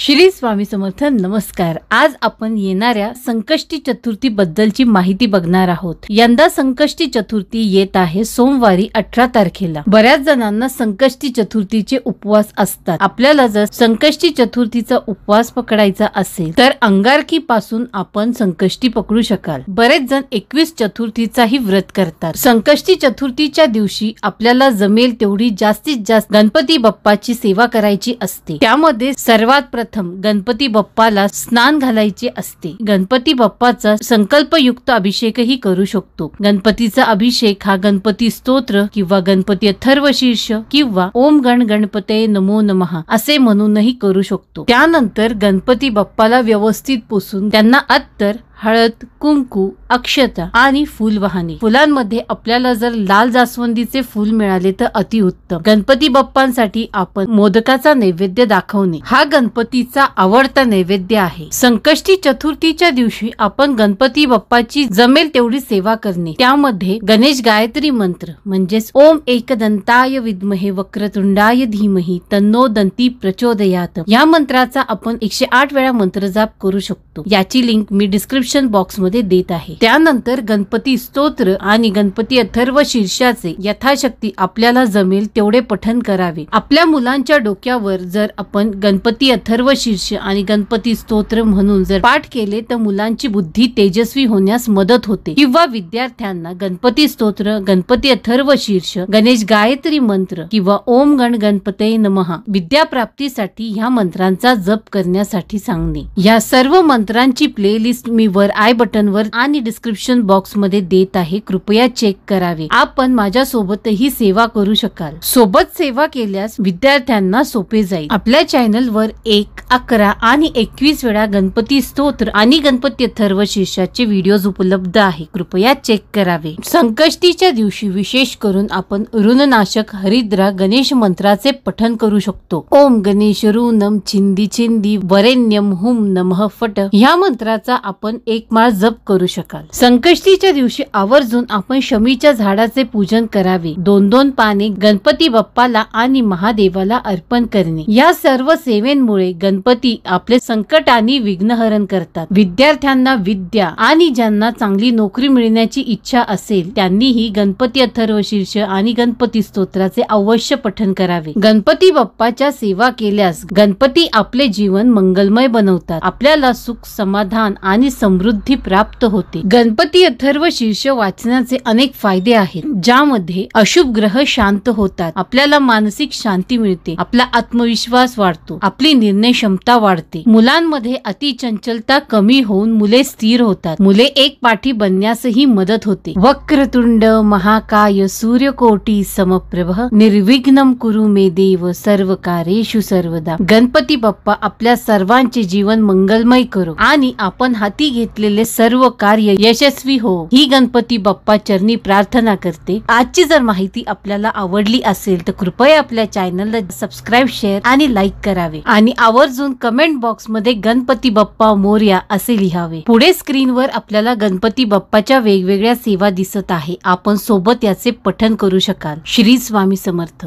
श्री स्वामी समर्थ नमस्कार। आज आपण येणाऱ्या संकष्टी चतुर्थी बद्दलची माहिती बघणार आहोत। यंदा संकष्टी चतुर्थी येत आहे सोमवारी 18 तारखेला। बऱ्याच जणांना संकष्टी चतुर्थीचे उपवास असतात। आपल्याला जर संकष्टी चतुर्थीचा उपवास पकडायचा असेल तर अंगारकी पासून आपण संकष्टी पकडू शकाल। बरेच जण 21 चतुर्थीचाही व्रत करतात। संकष्टी चतुर्थीच्या दिवशी आपल्याला जमेल तेवढी जास्तीत जास्त गणपती बाप्पाची सेवा करायची असते। त्यामध्ये सर्वात प्रथम गणपती बाप्पाला स्नान घालायचे असते। गणपती बाप्पाचा संकल्पयुक्त अभिषेकही करू शकतो। गणपतीचा अभिषेक हा गणपती स्तोत्र किंवा गणपती अथर्वशीर्ष किंवा ओम गण गणपते नमो नमः असे म्हणूनही करू शकतो। त्यानंतर गणपती बाप्पाला व्यवस्थित पुसून त्यांना अत्तर, हळद, कुंकू, अक्षता आणि फूल वाहने। फुलांमध्ये आपल्याला जर लाल जास्वंदीचे फूल मिळाले तर अतिउत्तम। गणपती बाप्पांसाठी आपण मोदकाचा नैवेद्य दाखवणे हा गणपतीचा आवडता नैवेद्य आहे। संकष्टी चतुर्थीच्या दिवशी आपण गणपती बाप्पाची जमेल तेवढी सेवा करणे। त्यामध्ये गणेश गायत्री मंत्र म्हणजेच ओम एकदंताय विद्महे वक्रतुंडाय धीमहि तन्नो दंती प्रचोदयात या मंत्राचा आपण 108 वेळा मंत्र जाप करू शकतो। याची लिंक मी डिस्क्रिप्शन बॉक्स मध्ये देत आहे। त्यानंतर गणपती स्तोत्र आणि गणपती अथर्व शीर्षाचे यथाशक्ती आपल्याला जमेल तेवढे पठण करावे। आपल्या मुलांच्या डोक्यावर जर आपण गणपती अथर्व शीर्ष आणि गणपती स्तोत्र म्हणून जर पाठ केले तर मुलांची बुद्धी तेजस्वी होण्यास मदत होते। किंवा विद्यार्थ्यांना गणपती स्तोत्र, गणपती अथर्व शीर्ष, गणेश गायत्री मंत्र किंवा ओम गण गणपते नमः विद्या प्राप्तीसाठी ह्या मंत्रांचा जप करण्यासाठी सांगणे। या सर्व मंत्रांची प्लेलिस्ट मी वर आय बटन वर आणि डिस्क्रिप्शन बॉक्स मध्ये देत आहे, कृपया चेक करावे। आपण माझ्या सोबतही सेवा करू शकाल। सोबत सेवा केल्यास विद्यार्थ्यांना सोपे जाईल। आपल्या चॅनल वर 1, 11 आणि 21 वेळा गणपती स्तोत्र आणि गणपती अथर्व शीर्षाचे व्हिडिओज उपलब्ध आहे, कृपया चेक करावे। संकष्टीच्या दिवशी विशेष करून आपण ऋणनाशक हरिद्रा गणेश मंत्राचे पठण करू शकतो। ओम गणेश ऋणम छिंदी छिंदी वरेण्यम हुम नमः फट ह्या मंत्राचा आपण एक माळ जप करू शकाल। संकष्टीच्या दिवशी आवर्जून आपण शमीच्या झाडाचे पूजन करावे। 2-2 पाने गणपती बाप्पाला आणि महादेवाला अर्पण करणे। या सर्व सेवेंमुळे गणपती आपले संकट आणि विघ्नहरण करतात। विद्यार्थ्यांना विद्या आणि ज्यांना चांगली नोकरी मिळण्याची इच्छा असेल त्यांनीही गणपती अथर्व शीर्ष आणि गणपती स्तोत्राचे अवश्य पठण करावे। गणपती बाप्पाच्या सेवा केल्यास गणपती आपले जीवन मंगलमय बनवतात। आपल्याला सुख, समाधान आणि समृद्धी प्राप्त होते। गणपती अथर्व शीर्ष वाचनाचे अनेक फायदे आहेत, ज्यामध्ये अशुभ ग्रह शांत होतात, आपल्याला मानसिक शांती मिळते, आपला आत्मविश्वास वाढतो, आपली निर्णय क्षमता वाढते, मुलांमध्ये अतिचंचलता कमी होऊन मुले स्थिर होतात, मुले एक पाठी बनण्यासही मदत होते। वक्रतुंड महाकाय सूर्यकोटी समप्रभ निर्विघ्नं कुरु मे देव सर्व कार्येषु सर्वदा। गणपती बाप्पा आपल्या सर्वांचे जीवन मंगलमय करो आणि आपण हाती घेतलेले सर्व कार्य यशस्वी हो ही गणपती बाप्पा चरणी प्रार्थना करते। आजची जर माहिती आपल्याला आवडली असेल तर कृपया आपल्या चॅनलला सबस्क्राईब, शेअर आणि लाईक करावे आणि आवर्जून कमेंट बॉक्स मध्ये गणपती बाप्पा मोरया असे लिहावे। पुढे स्क्रीनवर आपल्याला गणपती बाप्पाच्या वेगवेगळ्या सेवा दिसत आहे, आपण सोबत याचे पठण करू शकाल। श्री स्वामी समर्थ।